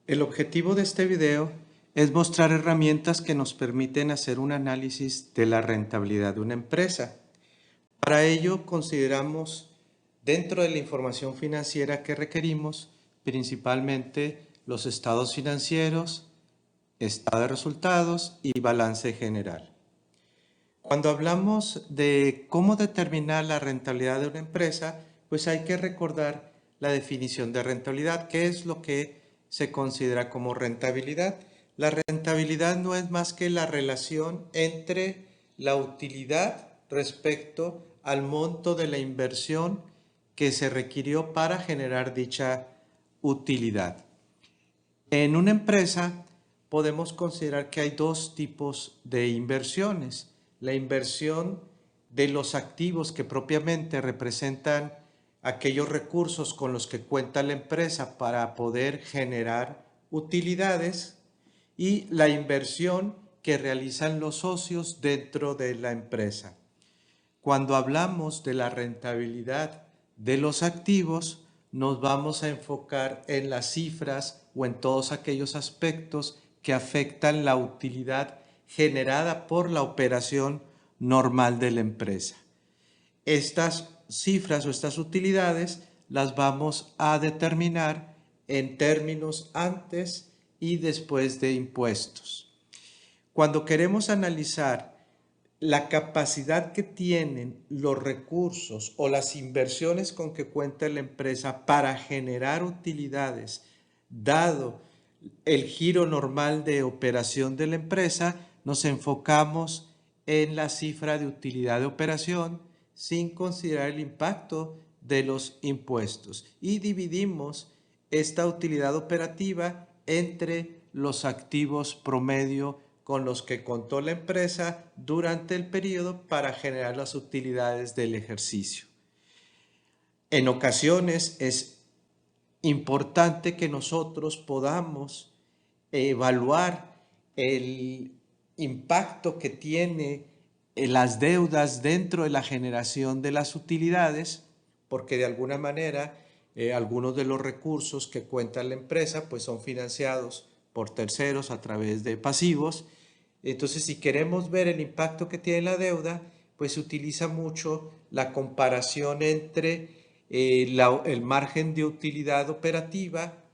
El objetivo de este video es mostrar herramientas que nos permiten hacer un análisis de la rentabilidad de una empresa. Para ello consideramos dentro de la información financiera que requerimos principalmente los estados financieros, estado de resultados y balance general. Cuando hablamos de cómo determinar la rentabilidad de una empresa, pues hay que recordar la definición de rentabilidad. ¿Qué es lo que se considera como rentabilidad? La rentabilidad no es más que la relación entre la utilidad respecto al monto de la inversión que se requirió para generar dicha utilidad. En una empresa podemos considerar que hay dos tipos de inversiones. La inversión de los activos que propiamente representan aquellos recursos con los que cuenta la empresa para poder generar utilidades y la inversión que realizan los socios dentro de la empresa. Cuando hablamos de la rentabilidad de los activos, nos vamos a enfocar en las cifras o en todos aquellos aspectos que afectan la utilidad generada por la operación normal de la empresa. Estas cifras o estas utilidades las vamos a determinar en términos antes y después de impuestos. Cuando queremos analizar la capacidad que tienen los recursos o las inversiones con que cuenta la empresa para generar utilidades, dado el giro normal de operación de la empresa, nos enfocamos en la cifra de utilidad de operación sin considerar el impacto de los impuestos y dividimos esta utilidad operativa entre los activos promedio con los que contó la empresa durante el periodo para generar las utilidades del ejercicio. En ocasiones es importante que nosotros podamos evaluar el impacto que tiene las deudas dentro de la generación de las utilidades, porque de alguna manera algunos de los recursos que cuenta la empresa pues son financiados por terceros a través de pasivos. Entonces, si queremos ver el impacto que tiene la deuda, pues se utiliza mucho la comparación entre el margen de utilidad operativa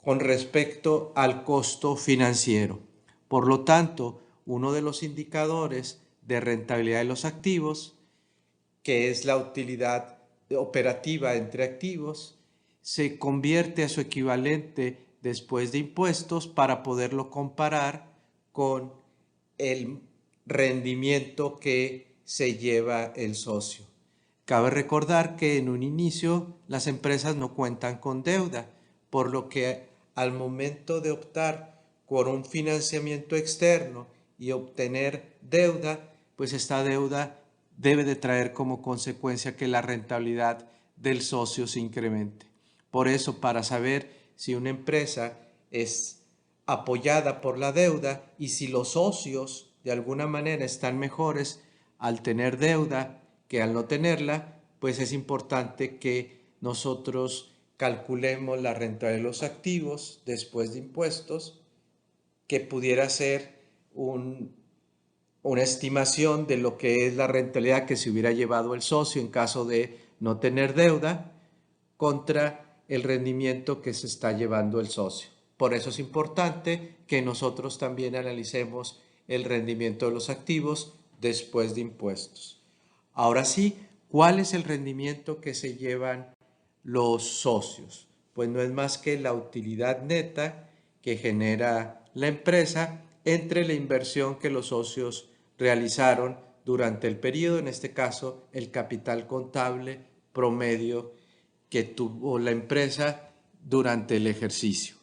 con respecto al costo financiero. Por lo tanto, uno de los indicadores de rentabilidad de los activos, que es la utilidad operativa entre activos, se convierte a su equivalente después de impuestos para poderlo comparar con el rendimiento que se lleva el socio. Cabe recordar que en un inicio las empresas no cuentan con deuda, por lo que al momento de optar por un financiamiento externo y obtener deuda, pues esta deuda debe de traer como consecuencia que la rentabilidad del socio se incremente. Por eso, para saber si una empresa es apoyada por la deuda y si los socios de alguna manera están mejores al tener deuda que al no tenerla, pues es importante que nosotros calculemos la renta de los activos después de impuestos, que pudiera ser una estimación de lo que es la rentabilidad que se hubiera llevado el socio en caso de no tener deuda contra el rendimiento que se está llevando el socio. Por eso es importante que nosotros también analicemos el rendimiento de los activos después de impuestos. Ahora sí, ¿cuál es el rendimiento que se llevan los socios? Pues no es más que la utilidad neta que genera la empresa entre la inversión que los socios realizaron durante el periodo, en este caso el capital contable promedio que tuvo la empresa durante el ejercicio.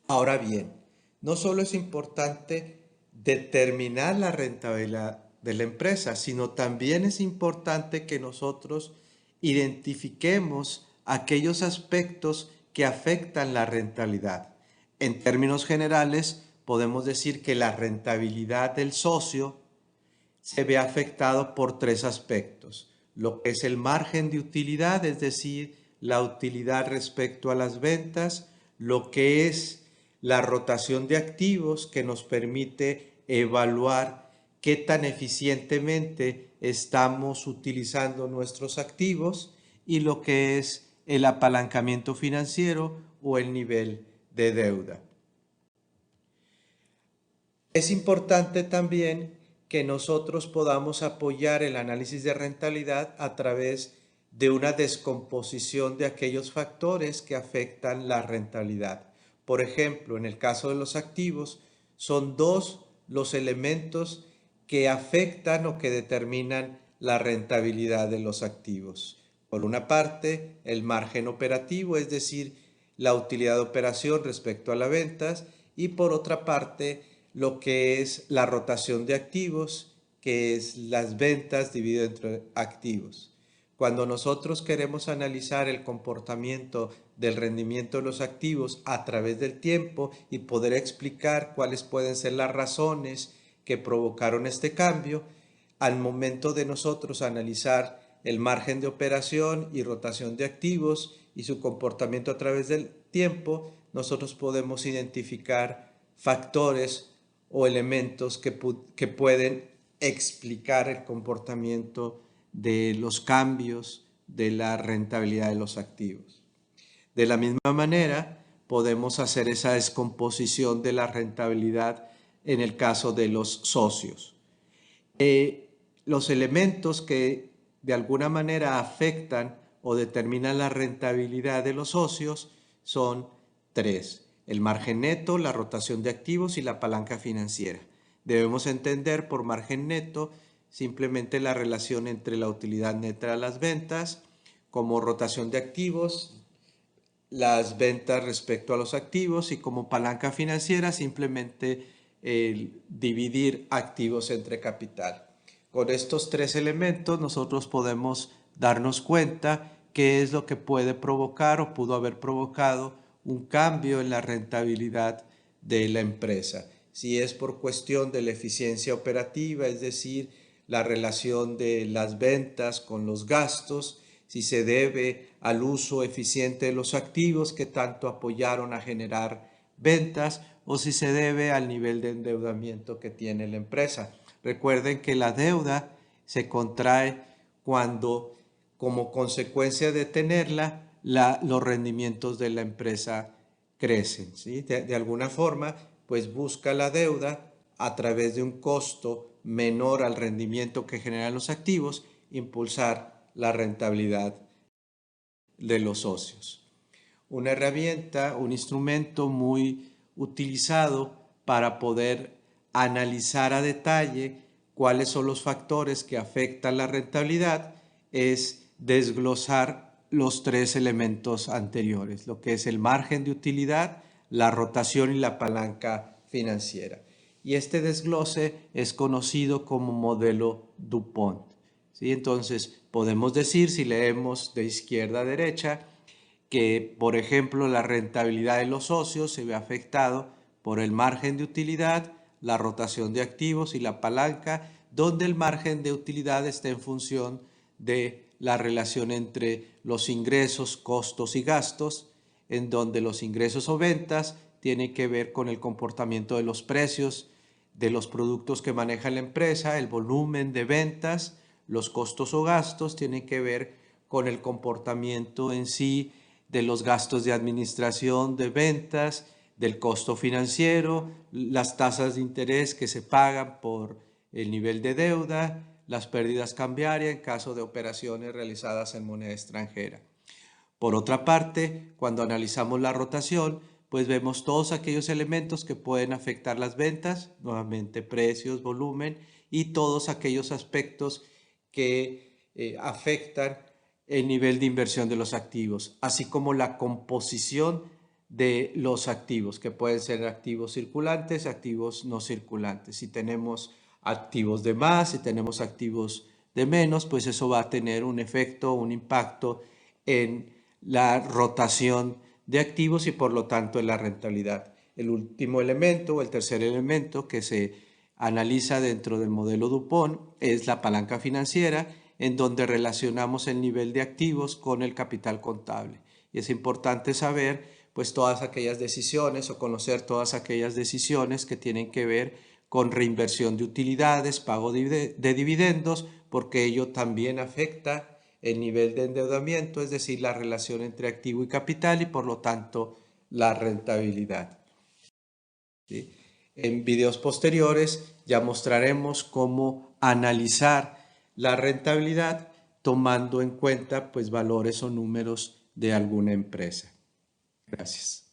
Ahora bien, no solo es importante determinar la rentabilidad de la empresa, sino también es importante que nosotros identifiquemos aquellos aspectos que afectan la rentabilidad. En términos generales, podemos decir que la rentabilidad del socio se ve afectado por tres aspectos: lo que es el margen de utilidad, es decir, la utilidad respecto a las ventas, lo que es la rotación de activos que nos permite evaluar qué tan eficientemente estamos utilizando nuestros activos y lo que es el apalancamiento financiero o el nivel de deuda. Es importante también que nosotros podamos apoyar el análisis de rentabilidad a través de una descomposición de aquellos factores que afectan la rentabilidad. Por ejemplo, en el caso de los activos, son dos los elementos que afectan o que determinan la rentabilidad de los activos. Por una parte, el margen operativo, es decir, la utilidad de operación respecto a las ventas, y por otra parte, lo que es la rotación de activos, que es las ventas dividido entre activos. Cuando nosotros queremos analizar el comportamiento del rendimiento de los activos a través del tiempo y poder explicar cuáles pueden ser las razones que provocaron este cambio, al momento de nosotros analizar el margen de operación y rotación de activos y su comportamiento a través del tiempo, nosotros podemos identificar factores o elementos que pueden explicar el comportamiento de los cambios de la rentabilidad de los activos. De la misma manera, podemos hacer esa descomposición de la rentabilidad en el caso de los socios. Los elementos que de alguna manera afectan o determinan la rentabilidad de los socios son tres: el margen neto, la rotación de activos y la palanca financiera. Debemos entender por margen neto simplemente la relación entre la utilidad neta de las ventas, como rotación de activos, las ventas respecto a los activos, y como palanca financiera simplemente dividir activos entre capital. Con estos tres elementos nosotros podemos darnos cuenta qué es lo que puede provocar o pudo haber provocado un cambio en la rentabilidad de la empresa. Si es por cuestión de la eficiencia operativa, es decir, la relación de las ventas con los gastos, si se debe al uso eficiente de los activos que tanto apoyaron a generar ventas, o si se debe al nivel de endeudamiento que tiene la empresa. Recuerden que la deuda se contrae cuando, como consecuencia de tenerla, los rendimientos de la empresa crecen, ¿sí? De alguna forma, pues busca la deuda a través de un costo menor al rendimiento que generan los activos, impulsar la rentabilidad de los socios. Una herramienta, un instrumento muy utilizado para poder analizar a detalle cuáles son los factores que afectan la rentabilidad es desglosar los tres elementos anteriores, lo que es el margen de utilidad, la rotación y la palanca financiera. Y este desglose es conocido como modelo DuPont, ¿sí? Entonces, podemos decir, si leemos de izquierda a derecha, que, por ejemplo, la rentabilidad de los socios se ve afectado por el margen de utilidad, la rotación de activos y la palanca, donde el margen de utilidad está en función de la relación entre los ingresos, costos y gastos, en donde los ingresos o ventas tienen que ver con el comportamiento de los precios de los productos que maneja la empresa, el volumen de ventas. Los costos o gastos tienen que ver con el comportamiento en sí de los gastos de administración de ventas, del costo financiero, las tasas de interés que se pagan por el nivel de deuda, las pérdidas cambiarias en caso de operaciones realizadas en moneda extranjera. Por otra parte, cuando analizamos la rotación, pues vemos todos aquellos elementos que pueden afectar las ventas, nuevamente precios, volumen, y todos aquellos aspectos que afectan el nivel de inversión de los activos, así como la composición de los activos, que pueden ser activos circulantes, activos no circulantes. Si tenemos activos de más, si tenemos activos de menos, pues eso va a tener un efecto, un impacto en la rotación de activos y por lo tanto en la rentabilidad. El último elemento o el tercer elemento que se analiza dentro del modelo DuPont es la palanca financiera, en donde relacionamos el nivel de activos con el capital contable. Y es importante saber pues todas aquellas decisiones o conocer todas aquellas decisiones que tienen que ver con reinversión de utilidades, pago de dividendos, porque ello también afecta el nivel de endeudamiento, es decir, la relación entre activo y capital y por lo tanto la rentabilidad. ¿Sí? En videos posteriores ya mostraremos cómo analizar la rentabilidad tomando en cuenta pues valores o números de alguna empresa. Gracias.